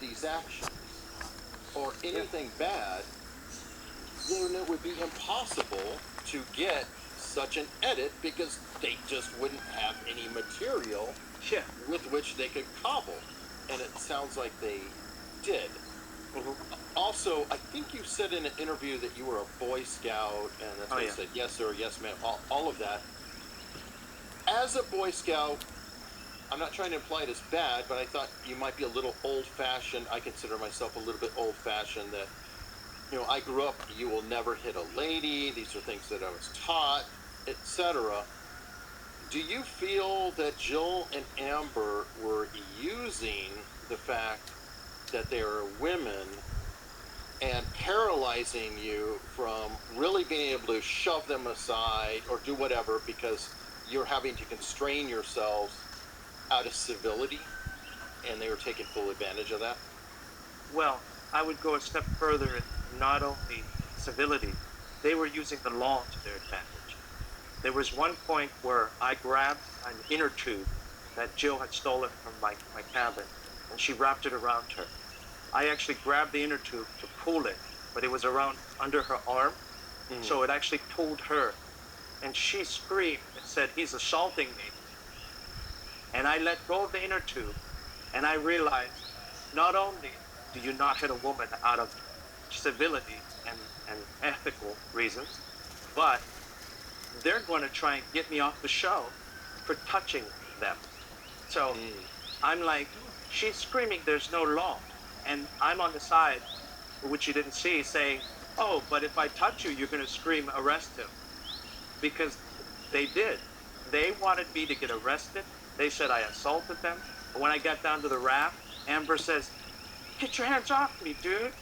these actions or anything bad, then it would be impossible to get such an edit because they just wouldn't have any material Yeah. with which they could cobble. And it sounds like they did. Hmm. Also, I think you said in an interview that you were a Boy Scout, and that's Oh, why you yeah. said yes sir, yes ma'am, all of that. As a Boy Scout, I'm not trying to imply it as bad, but I thought you might be a little old-fashioned. I consider myself a little bit old-fashioned. That I grew up. You will never hit a lady. These are things that I was taught, etc. Do you feel that Jill and Amber were using the fact that they are women and paralyzing you from really being able to shove them aside or do whatever because you're having to constrain yourselves out of civility, and they were taking full advantage of that? Well, I would go a step further in not only civility, they were using the law to their advantage. There was one point where I grabbed an inner tube that Jill had stolen from my cabin, and she wrapped it around her. I actually grabbed the inner tube to pull it, but it was around under her arm, so it actually pulled her. And she screamed and said, "He's assaulting me." And I let go of the inner tube, and I realized not only do you not hit a woman out of civility and ethical reasons, but they're going to try and get me off the show for touching them. So I'm like, she's screaming, "There's no law." And I'm on the side, which you didn't see, saying, "Oh, but if I touch you, you're going to scream, 'Arrest him.'" Because they did. They wanted me to get arrested. They said I assaulted them. And when I got down to the raft, Amber says, "Get your hands off me, dude."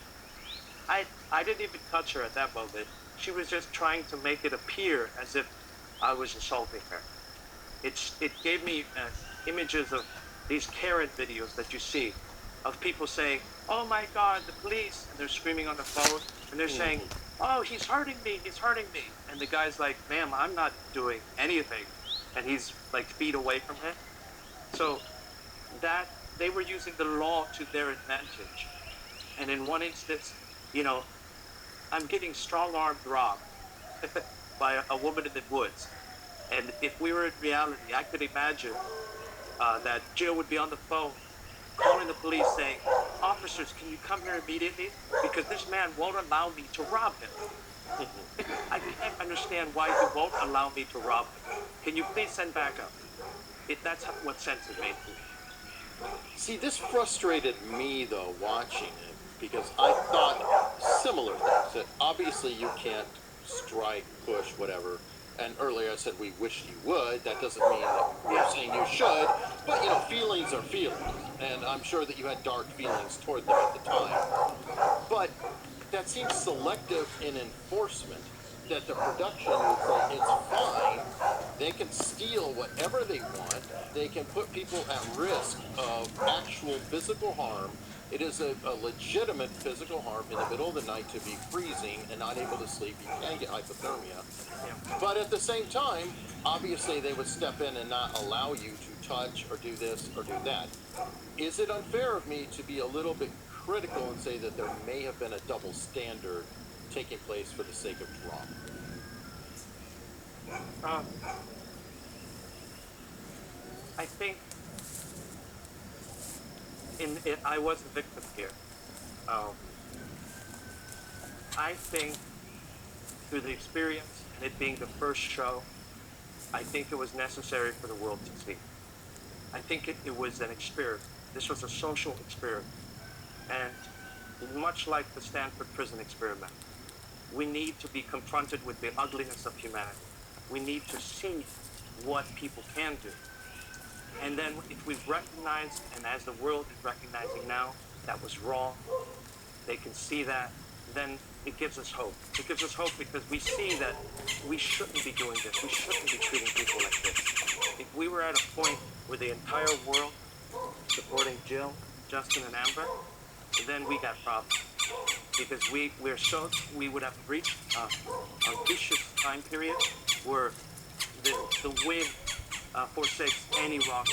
I didn't even touch her at that moment. She was just trying to make it appear as if I was assaulting her. It gave me images of these Karen videos that you see of people saying, "Oh my God, the police," and they're screaming on the phone, and they're saying, "Oh, he's hurting me, he's hurting me," and the guy's like, "Ma'am, I'm not doing anything," and he's like feet away from him. So that they were using the law to their advantage, and in one instance, you know, I'm getting strong-armed robbed by a woman in the woods. And if we were in reality, I could imagine that Jill would be on the phone calling the police saying, "Officers, can you come here immediately? Because this man won't allow me to rob him." I can't understand why he won't allow me to rob him. Can you please send backup? That's what sense it made to me. See, this frustrated me though watching it because I thought similar things. That obviously you can't strike, push, whatever. And earlier I said we wish you would. That doesn't mean that we're saying you should. But feelings are feelings, and I'm sure that you had dark feelings toward them at the time. But that seems selective in enforcement. That the production would say it's fine. They can steal whatever they want. They can put people at risk of actual physical harm. It is a legitimate physical harm in the middle of the night to be freezing and not able to sleep. You can get hypothermia. Yeah. But at the same time, obviously they would step in and not allow you to touch or do this or do that. Is it unfair of me to be a little bit critical and say that there may have been a double standard taking place for the sake of drama? Um, I think I was the victim here. Um, I think through the experience and it being the first show, I think it was necessary for the world to see. I think it was an experiment. This was a social experiment. And much like the Stanford prison experiment, we need to be confronted with the ugliness of humanity. We need to see what people can do. And then if we recognize, and as the world is recognizing now, that was wrong, they can see that, then it gives us hope. It gives us hope because we see that we shouldn't be doing this. We shouldn't be treating people like this. If we were at a point where the entire world supporting Jill, Justin, and Amber, then we got problems. Because we would have reached a vicious time period where the wind forsakes any rock.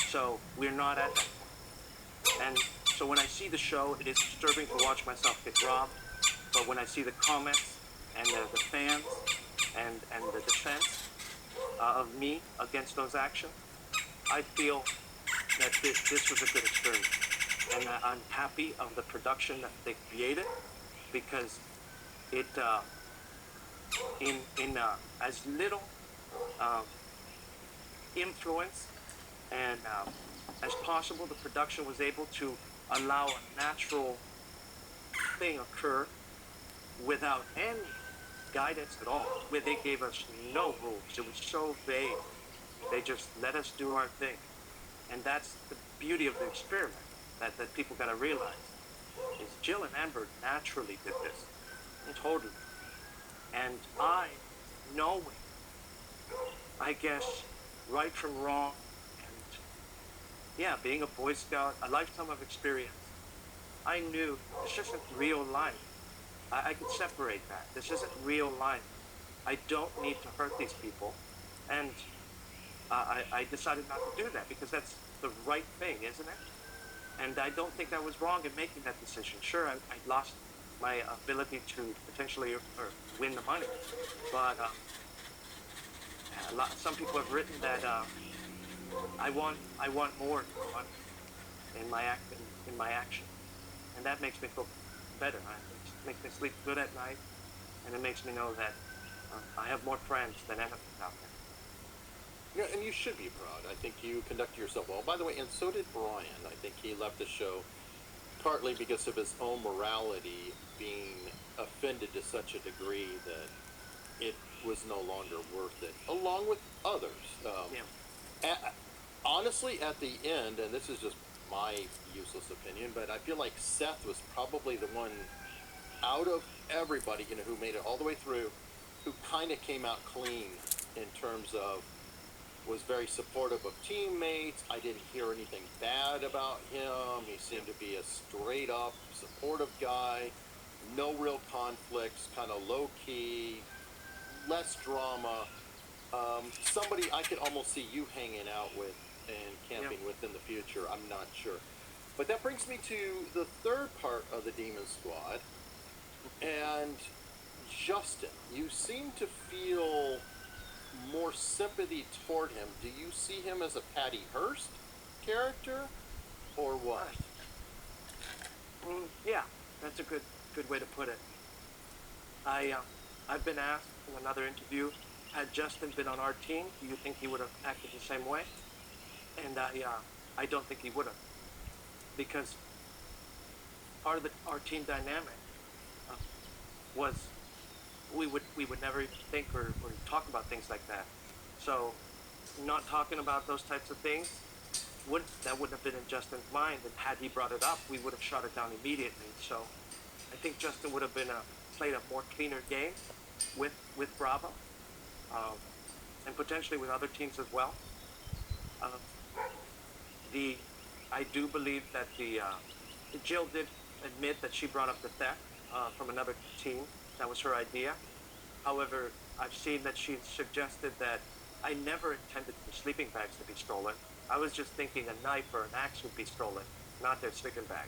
So we're not at that. And So when I see the show, it is disturbing to watch myself get robbed. But when I see the comments and the fans and the defense of me against those actions, I feel that this was a good experience. And I'm happy of the production that they created because it, in as little um, influence and as possible, the production was able to allow a natural thing occur without any guidance at all. Where they gave us no rules. It was so vague. They just let us do our thing. And that's the beauty of the experiment that people got to realize is Jill and Amber naturally did this. Totally. And I, knowing, I guess, right from wrong, and yeah, being a Boy Scout, a lifetime of experience, I knew this isn't real life. I could separate that. This isn't real life. I don't need to hurt these people. And I decided not to do that because that's the right thing, isn't it? And I don't think I was wrong in making that decision. Sure, I lost my ability to potentially or win the money, but some people have written that I want more than money in my action, and that makes me feel better. It makes me sleep good at night, and it makes me know that I have more friends than enemies out there. Yeah, and you should be proud. I think you conducted yourself well. By the way, and so did Brian. I think he left the show partly because of his own morality being offended to such a degree that it was no longer worth it, along with others. Yeah. Honestly, at the end, and this is just my useless opinion, but I feel like Seth was probably the one out of everybody, who made it all the way through, who kind of came out clean in terms of was very supportive of teammates. I didn't hear anything bad about him. He seemed to be a straight up supportive guy. No real conflicts, kind of low key, less drama. Somebody I could almost see you hanging out with and camping with in the future. I'm not sure. But that brings me to the third part of the Demon Squad. And Justin, you seem to feel more sympathy toward him. Do you see him as a Patty Hearst character, or what? Yeah, that's a good way to put it. I've been asked in another interview, had Justin been on our team, do you think he would have acted the same way? And I don't think he would have, because part of our team dynamic was we would never even think or talk about things like that. So not talking about those types of things wouldn't have been in Justin's mind, and had he brought it up, we would have shut it down immediately. So I think Justin would have been played a more cleaner game with Bravo, and potentially with other teams as well. I do believe that Jill did admit that she brought up the theft from another team. That was her idea. However, I've seen that she suggested that I never intended the sleeping bags to be stolen. I was just thinking a knife or an axe would be stolen, not their sleeping bags.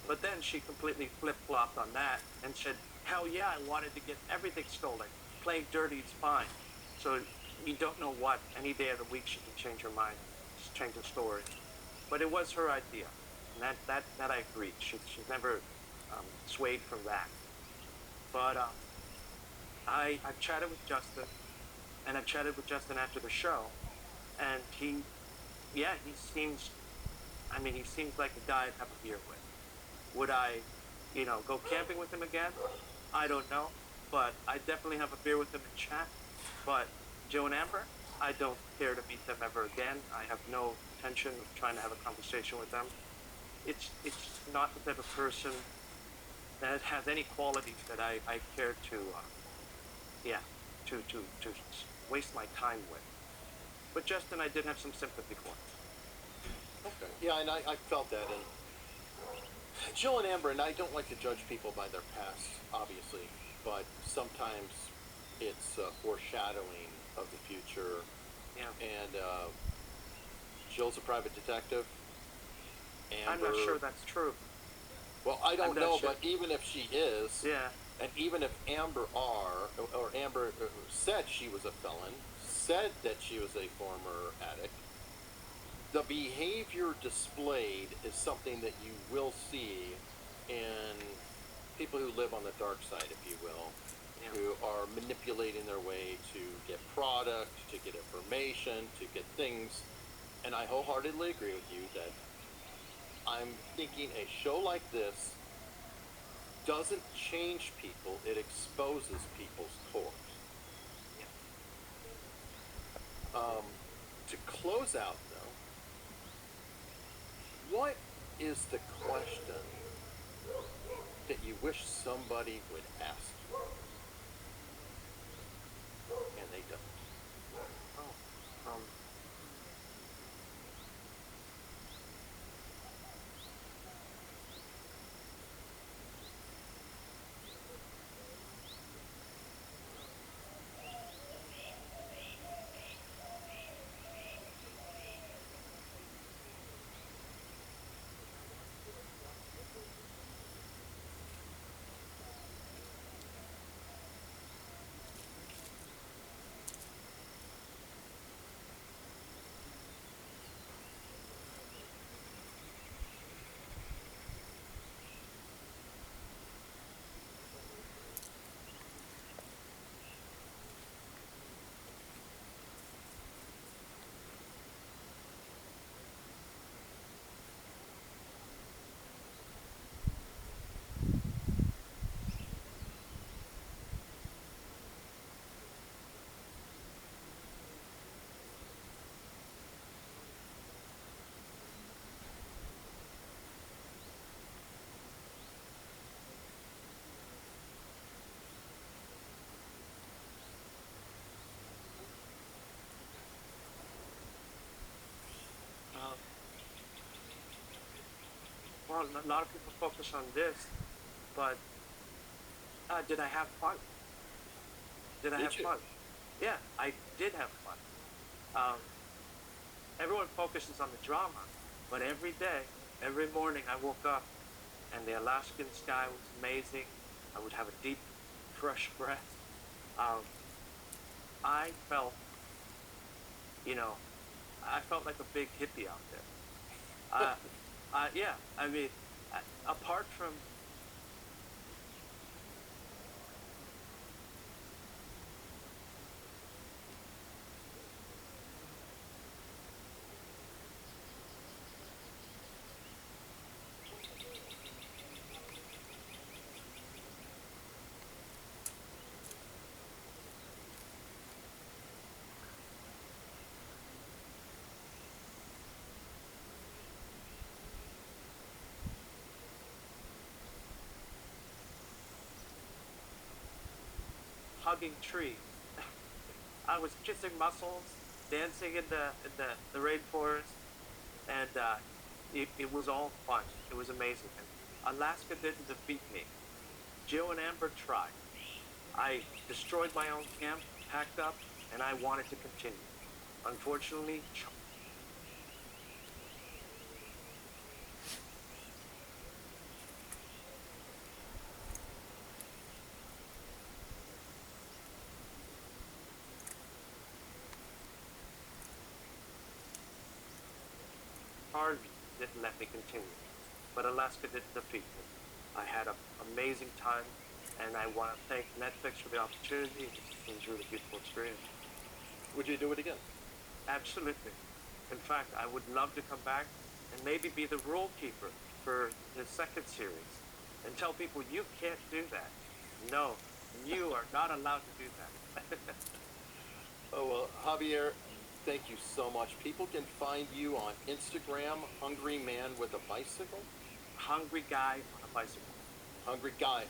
But then she completely flip-flopped on that and said, hell yeah, I wanted to get everything stolen. Playing dirty is fine. So you don't know what, any day of the week she can change her mind, change the story. But it was her idea, and that I agreed. She's never swayed from that. But I've chatted with Justin, and I've chatted with Justin after the show, and he seems like a guy I'd have a beer with. Would I, go camping with him again? I don't know, but I definitely have a beer with him and chat. But Joe and Amber, I don't care to meet them ever again. I have no intention of trying to have a conversation with them. It's not the type of person that has any qualities that I care to waste my time with. But Justin, I did have some sympathy for. Okay. Yeah, and I felt that. And Jill and Amber, and I don't like to judge people by their past, obviously, but sometimes it's foreshadowing of the future. Yeah. And Jill's a private detective. I'm not Amber. sure that's true. Well, I I'm don't not know, sure. but even if she is, Yeah. and even if Amber or Amber said she was a felon, said that she was a former addict, the behavior displayed is something that you will see in people who live on the dark side, if you will, Yeah. who are manipulating their way to get product, to get information, to get things. And I wholeheartedly agree with you that I'm thinking a show like this doesn't change people, it exposes people's cores. Yeah. Um, to close out, though, what is the question that you wish somebody would ask you and they don't? Oh. Um. Uh, well, a lot of people focus on this, but did I have fun? Did I Did have you? fun? Yeah, I did have fun. Um, Everyone focuses on the drama, but every day, every morning, I woke up and the Alaskan sky was amazing. I would have a deep, fresh breath. Um, I felt, you know, I felt like a big hippie out there. Uh, yeah, I mean, apart from hugging trees, I was kissing mussels, dancing in the rainforest, and it was all fun. It was amazing. And Alaska didn't defeat me. Jill and Amber tried. I destroyed my own camp, packed up, and I wanted to continue. Unfortunately, Harvey didn't let me continue. But Alaska didn't defeat me. I had an amazing time, and I want to thank Netflix for the opportunity. It was a really beautiful experience. Would you do it again? Absolutely. In fact, I would love to come back and maybe be the rule keeper for the second series and tell people you can't do that. No, you are not allowed to do that. Oh, well, Javier, thank you so much. People can find you on Instagram, Hungry Man with a Bicycle. Hungry guy on a bicycle. Hungry Guy.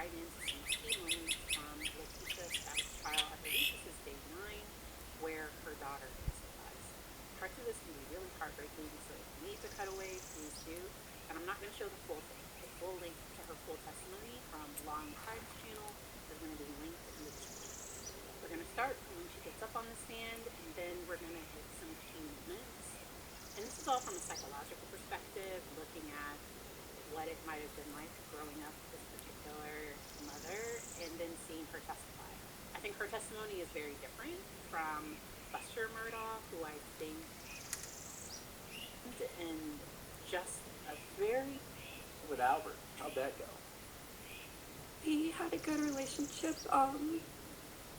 right into some key moments from Letitia's status trial. I believe this is day 9, where her daughter testifies. Parts of this can be really heartbreaking, so if you need to cut away, please do. And I'm not going to show the full thing. The full link to her full testimony from Long Times channel is going to be linked in the description. We're going to start when she gets up on the stand, and then we're going to hit some key moments. And this is all from a psychological perspective, looking at what it might have been like growing up with this particular mother, and then seeing her testify. I think her testimony is very different from Buster Murdaugh, who I think, and just a very... With Albert, how'd that go? We had a good relationship.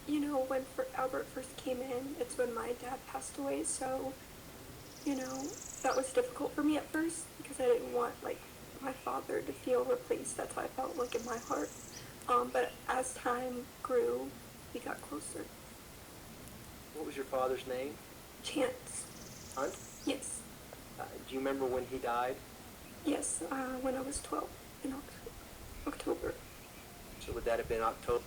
When Albert first came in, it's when my dad passed away, so, that was difficult for me at first, because I didn't want, my father to feel replaced. That's how I felt, in my heart. But as time grew, we got closer. What was your father's name? Chance. Hunt? Yes. Do you remember when he died? Yes, when I was 12 in October. So would that have been October?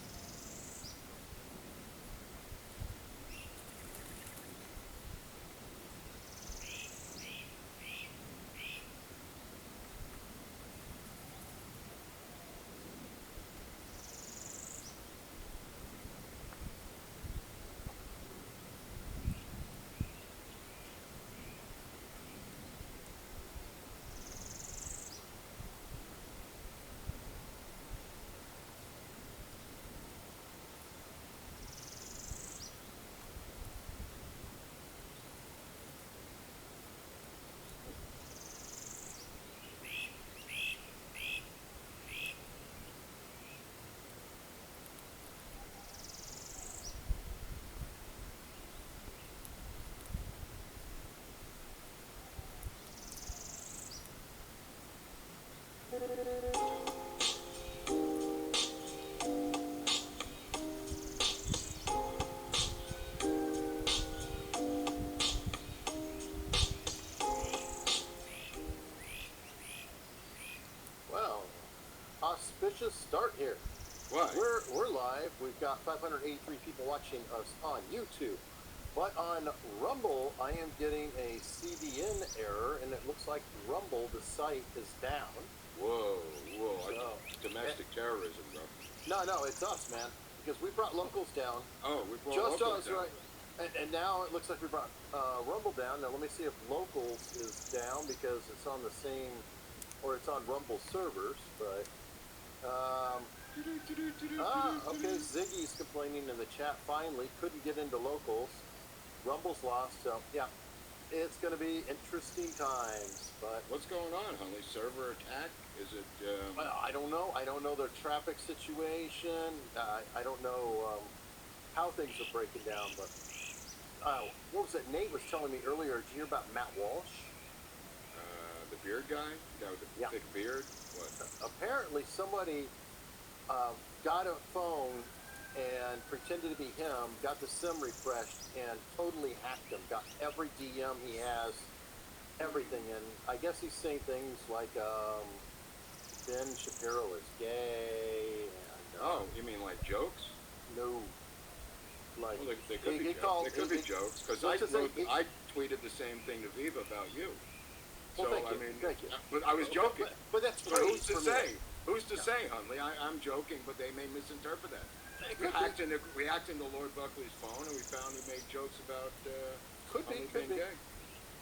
Well, auspicious start here. What? We're live. We've got 583 people watching us on YouTube. But on Rumble, I am getting a CDN error, and it looks like Rumble, the site, is down. Whoa. So, Domestic terrorism, bro. No, it's us, man. Because we brought locals down. Oh, we brought Just locals us, down. right? And now it looks like we brought Rumble down. Now let me see if locals is down, because it's on the same, or it's on Rumble servers, but... okay, Ziggy's complaining in the chat, finally, couldn't get into locals. Rumble's lost, so, yeah. It's going to be interesting times, but... What's going on, Huntley? Server attack? Is it, Well, I don't know. I don't know their traffic situation. I don't know how things are breaking down, but... what was it? Nate was telling me earlier, did you hear about Matt Walsh? the beard guy? The guy with the thick beard? What? Apparently somebody got a phone and pretended to be him, got the SIM refreshed, and totally hacked him. Got every DM he has, everything. And I guess he's saying things like Ben Shapiro is gay. And, Oh, you mean like jokes? No. Like, Well, they could be jokes. They could be jokes, because I tweeted the same thing to Viva about you. Well, So, thank you, thank you. But I was joking. But that's But great who's to for me. say? Who's to say, Huntley? I'm joking, but they may misinterpret that. We hacked into Lord Buckley's phone, and we found he made jokes about Could be, Huntley could being be.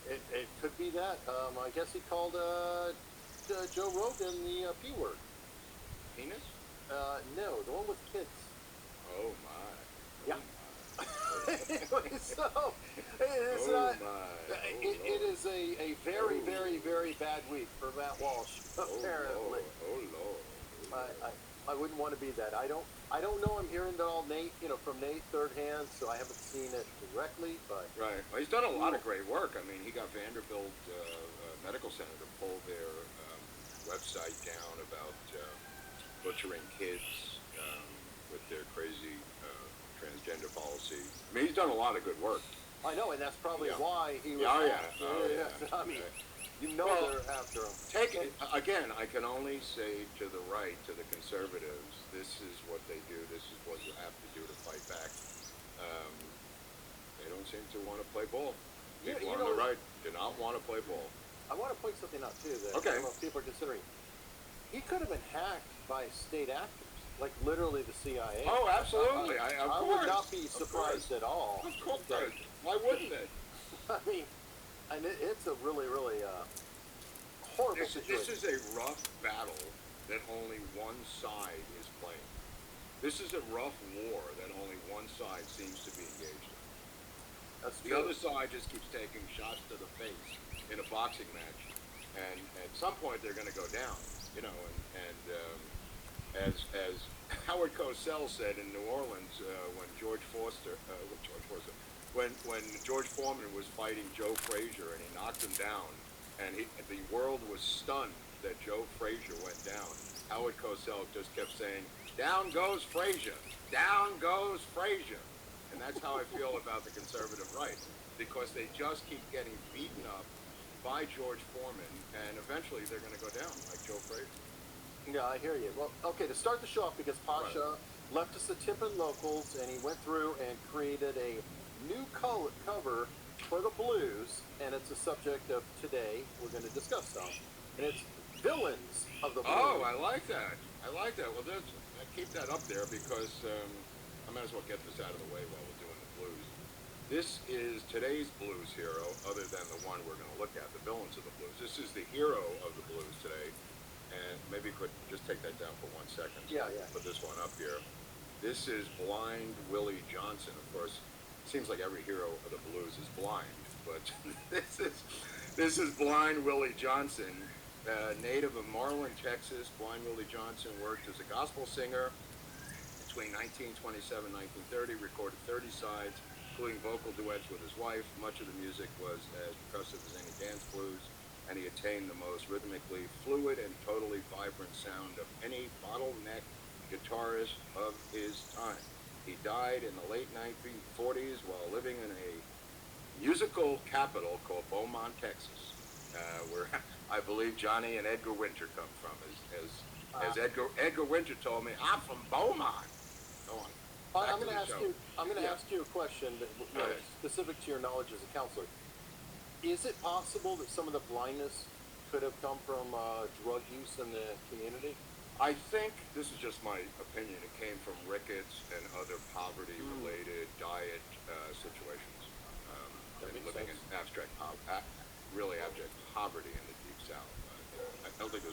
gay. It could be that. I guess he called Joe Rogan the P word. Penis? No, the one with kids. Oh my. Yeah. Anyway, so it's Oh not. my. It is a very, very, very bad week for Matt Walsh. Apparently, Oh Lord. I wouldn't want to be that. I don't know. I'm hearing that all Nate, from Nate third hand, so I haven't seen it directly. But Right. Well, he's done a lot of great work. I mean, he got Vanderbilt Medical Center to pull their website down about butchering kids with their crazy transgender policy. I mean, he's done a lot of good work. I know, and that's probably Yeah. why he was. Oh, yeah. I mean, You know Well, they're after him. Take it again. I can only say to the right, to the conservatives, this is what they do. This is what you have to do to fight back. Um, they don't seem to want to play ball. People You on know, the right do not want to play ball. I want to point something out too that Okay. I don't know if people are considering. He could have been hacked by state actors, like literally the CIA. Oh, absolutely. Of I course. would not be Of surprised course. at all. Of course. that- Why wouldn't they? I mean, and it's a really, really horrible This situation. is a rough battle that only one side is playing. This is a rough war that only one side seems to be engaged in. That's The true. other side just keeps taking shots to the face in a boxing match, and at some point they're going to go down, you know. As Howard Cosell said in New Orleans when when George Foreman was fighting Joe Frazier and he knocked him down, and the world was stunned that Joe Frazier went down. Howard Cosell just kept saying, "Down goes Frazier, down goes Frazier," and that's how I feel about the conservative right, because they just keep getting beaten up by George Foreman, and eventually they're going to go down like Joe Frazier. Yeah, I hear you. Well, okay, to start the show off, because Pasha left us the tip in locals, and he went through and created a new cover for the blues, and it's a subject of today we're going to discuss some, and it's villains of the blues. Oh, I like that. I like that. Well, I keep that up there because I might as well get this out of the way while we're doing the blues. This is today's blues hero, other than the one we're going to look at, the villains of the blues. This is the hero of the blues today. And maybe you could just take that down for 1 second. Yeah, yeah. Put this one up here. This is Blind Willie Johnson. Of course, it seems like every hero of the blues is blind, but this is Blind Willie Johnson, native of Marlin, Texas. Blind Willie Johnson worked as a gospel singer between 1927 and 1930, recorded 30 sides, including vocal duets with his wife. Much of the music was as percussive as any dance blues, and he attained the most rhythmically fluid and totally vibrant sound of any bottleneck guitarist of his time. He died in the late 1940s while living in a musical capital called Beaumont, Texas, where I believe Johnny and Edgar Winter come from. As Edgar Winter told me, "I'm from Beaumont." Go on. I'm going to ask you. I'm going to Yeah. ask you a question that, Go ahead. specific to your knowledge as a counselor. Is it possible that some of the blindness could have come from drug use in the community? I think, this is just my opinion, it came from rickets and other poverty-related diet situations. That And makes living sense. in really abject poverty in the Deep South. I don't think there's